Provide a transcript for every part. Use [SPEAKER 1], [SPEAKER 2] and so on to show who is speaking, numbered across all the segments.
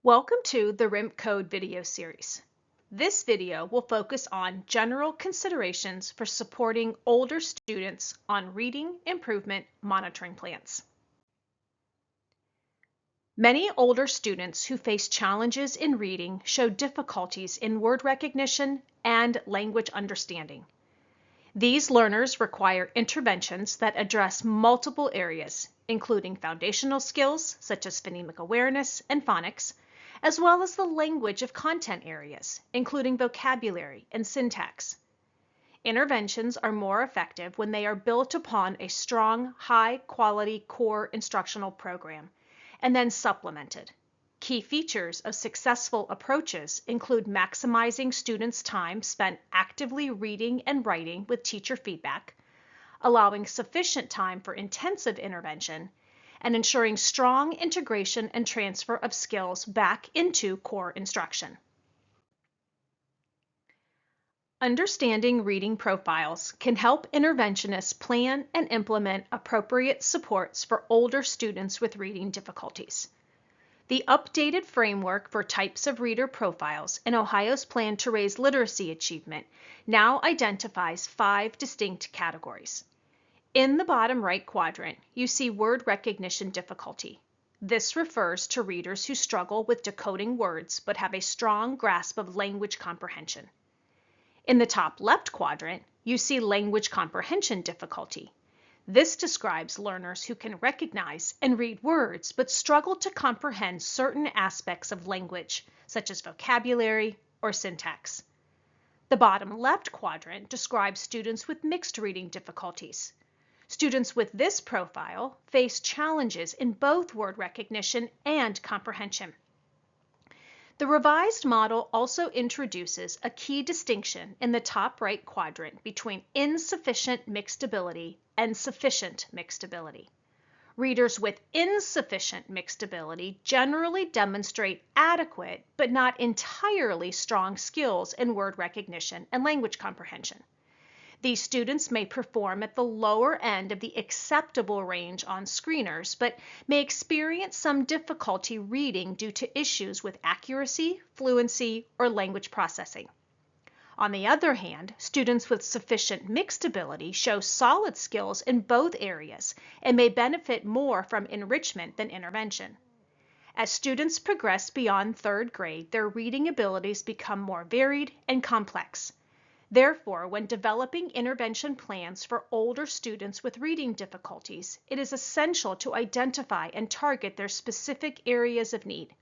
[SPEAKER 1] Welcome to the RIMP Code video series. This video will focus on general considerations for supporting older students on reading improvement monitoring plans. Many older students who face challenges in reading show difficulties in word recognition and language understanding. These learners require interventions that address multiple areas, including foundational skills such as phonemic awareness and phonics, as well as the language of content areas, including vocabulary and syntax. Interventions are more effective when they are built upon a strong, high-quality core instructional program, and then supplemented. Key features of successful approaches include maximizing students' time spent actively reading and writing with teacher feedback, allowing sufficient time for intensive intervention, and ensuring strong integration and transfer of skills back into core instruction. Understanding reading profiles can help interventionists plan and implement appropriate supports for older students with reading difficulties. The updated framework for types of reader profiles in Ohio's plan to raise literacy achievement now identifies 5 distinct categories. In the bottom right quadrant, you see word recognition difficulty. This refers to readers who struggle with decoding words but have a strong grasp of language comprehension. In the top left quadrant, you see language comprehension difficulty. This describes learners who can recognize and read words but struggle to comprehend certain aspects of language, such as vocabulary or syntax. The bottom left quadrant describes students with mixed reading difficulties. Students with this profile face challenges in both word recognition and comprehension. The revised model also introduces a key distinction in the top right quadrant between insufficient mixed ability and sufficient mixed ability. Readers with insufficient mixed ability generally demonstrate adequate but not entirely strong skills in word recognition and language comprehension. These students may perform at the lower end of the acceptable range on screeners, but may experience some difficulty reading due to issues with accuracy, fluency, or language processing. On the other hand, students with sufficient mixed ability show solid skills in both areas and may benefit more from enrichment than intervention. As students progress beyond 3rd grade, their reading abilities become more varied and complex. Therefore, when developing intervention plans for older students with reading difficulties, it is essential to identify and target their specific areas of need.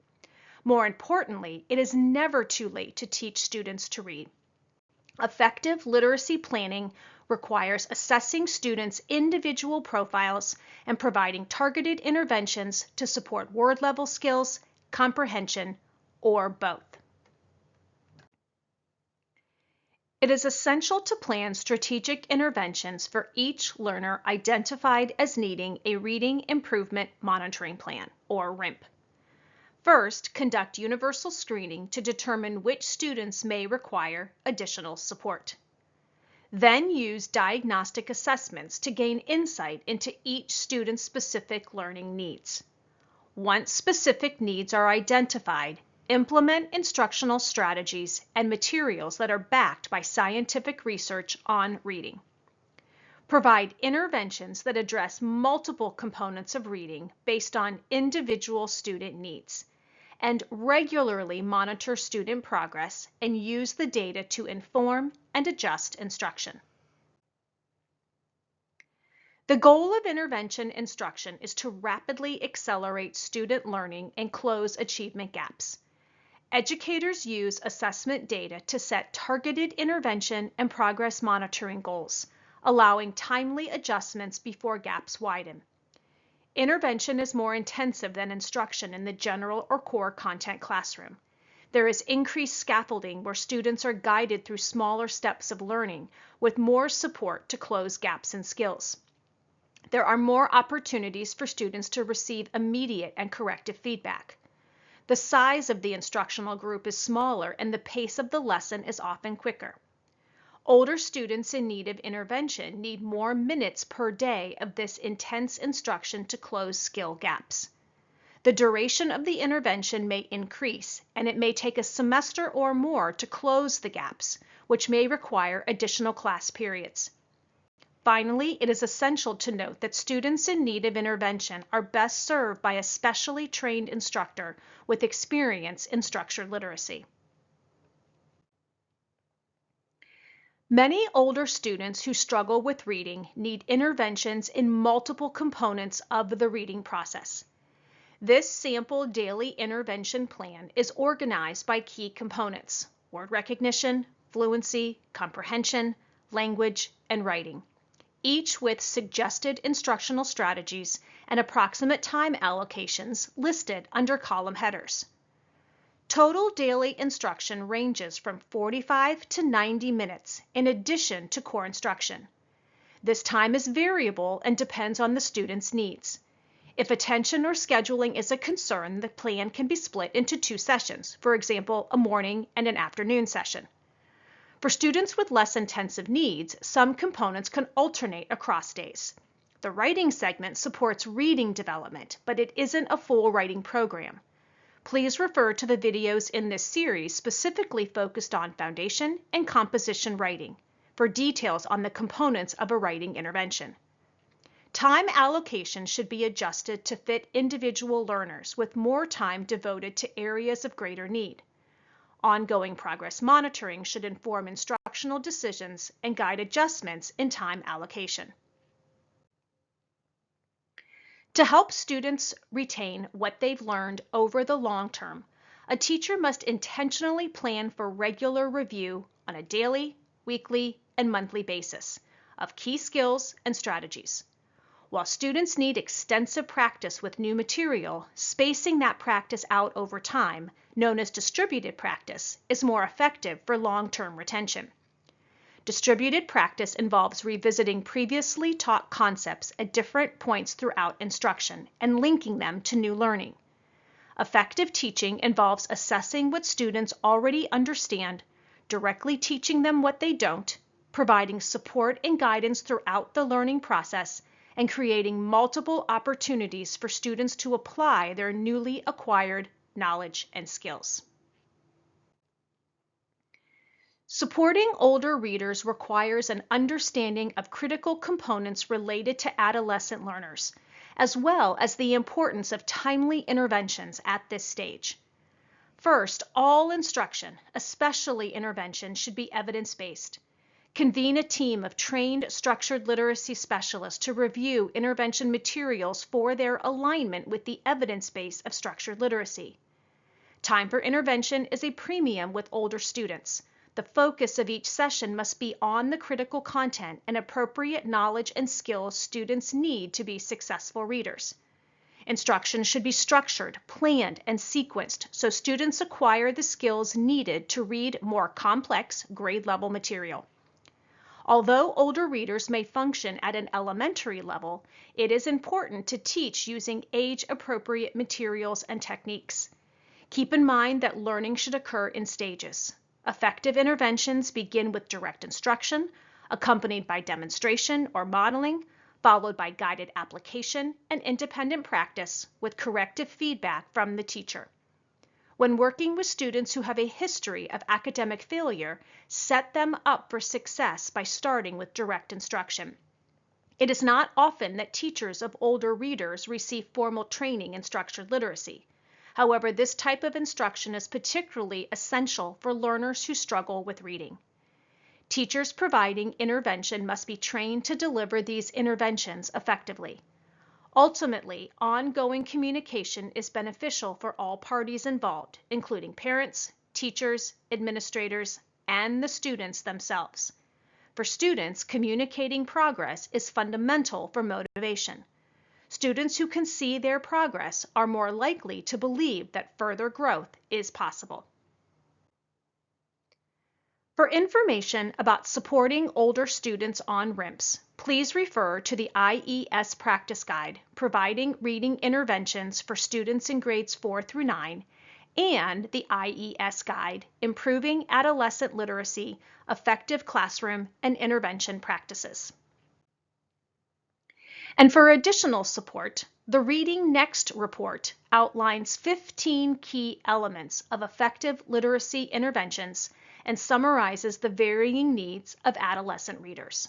[SPEAKER 1] More importantly, it is never too late to teach students to read. Effective literacy planning requires assessing students' individual profiles and providing targeted interventions to support word level skills, comprehension, or both. It is essential to plan strategic interventions for each learner identified as needing a Reading Improvement Monitoring Plan, or RIMP. First, conduct universal screening to determine which students may require additional support. Then use diagnostic assessments to gain insight into each student's specific learning needs. Once specific needs are identified, implement instructional strategies and materials that are backed by scientific research on reading. Provide interventions that address multiple components of reading based on individual student needs, and regularly monitor student progress and use the data to inform and adjust instruction. The goal of intervention instruction is to rapidly accelerate student learning and close achievement gaps. Educators use assessment data to set targeted intervention and progress monitoring goals, allowing timely adjustments before gaps widen. Intervention is more intensive than instruction in the general or core content classroom. There is increased scaffolding where students are guided through smaller steps of learning with more support to close gaps in skills. There are more opportunities for students to receive immediate and corrective feedback. The size of the instructional group is smaller and the pace of the lesson is often quicker. Older students in need of intervention need more minutes per day of this intense instruction to close skill gaps. The duration of the intervention may increase, and it may take a semester or more to close the gaps, which may require additional class periods. Finally, it is essential to note that students in need of intervention are best served by a specially trained instructor with experience in structured literacy. Many older students who struggle with reading need interventions in multiple components of the reading process. This sample daily intervention plan is organized by key components: word recognition, fluency, comprehension, language, and writing, each with suggested instructional strategies and approximate time allocations listed under column headers. Total daily instruction ranges from 45 to 90 minutes in addition to core instruction. This time is variable and depends on the student's needs. If attention or scheduling is a concern, the plan can be split into 2 sessions, for example, a morning and an afternoon session. For students with less intensive needs, some components can alternate across days. The writing segment supports reading development, but it isn't a full writing program. Please refer to the videos in this series specifically focused on foundation and composition writing for details on the components of a writing intervention. Time allocation should be adjusted to fit individual learners with more time devoted to areas of greater need. Ongoing progress monitoring should inform instructional decisions and guide adjustments in time allocation. To help students retain what they've learned over the long term, a teacher must intentionally plan for regular review on a daily, weekly, and monthly basis of key skills and strategies. While students need extensive practice with new material, spacing that practice out over time, known as distributed practice, is more effective for long-term retention. Distributed practice involves revisiting previously taught concepts at different points throughout instruction and linking them to new learning. Effective teaching involves assessing what students already understand, directly teaching them what they don't, providing support and guidance throughout the learning process, and creating multiple opportunities for students to apply their newly acquired knowledge and skills. Supporting older readers requires an understanding of critical components related to adolescent learners, as well as the importance of timely interventions at this stage. First, all instruction, especially intervention, should be evidence-based. Convene a team of trained structured literacy specialists to review intervention materials for their alignment with the evidence base of structured literacy. Time for intervention is a premium with older students. The focus of each session must be on the critical content and appropriate knowledge and skills students need to be successful readers. Instruction should be structured, planned, and sequenced so students acquire the skills needed to read more complex grade-level material. Although older readers may function at an elementary level, it is important to teach using age-appropriate materials and techniques. Keep in mind that learning should occur in stages. Effective interventions begin with direct instruction, accompanied by demonstration or modeling, followed by guided application and independent practice with corrective feedback from the teacher. When working with students who have a history of academic failure, set them up for success by starting with direct instruction. It is not often that teachers of older readers receive formal training in structured literacy. However, this type of instruction is particularly essential for learners who struggle with reading. Teachers providing intervention must be trained to deliver these interventions effectively. Ultimately, ongoing communication is beneficial for all parties involved, including parents, teachers, administrators, and the students themselves. For students, communicating progress is fundamental for motivation. Students who can see their progress are more likely to believe that further growth is possible. For information about supporting older students on RIMPS, please refer to the IES Practice Guide, Providing Reading Interventions for Students in Grades 4 through 9, and the IES Guide, Improving Adolescent Literacy, Effective Classroom and Intervention Practices. And for additional support, the Reading Next report outlines 15 key elements of effective literacy interventions and summarizes the varying needs of adolescent readers.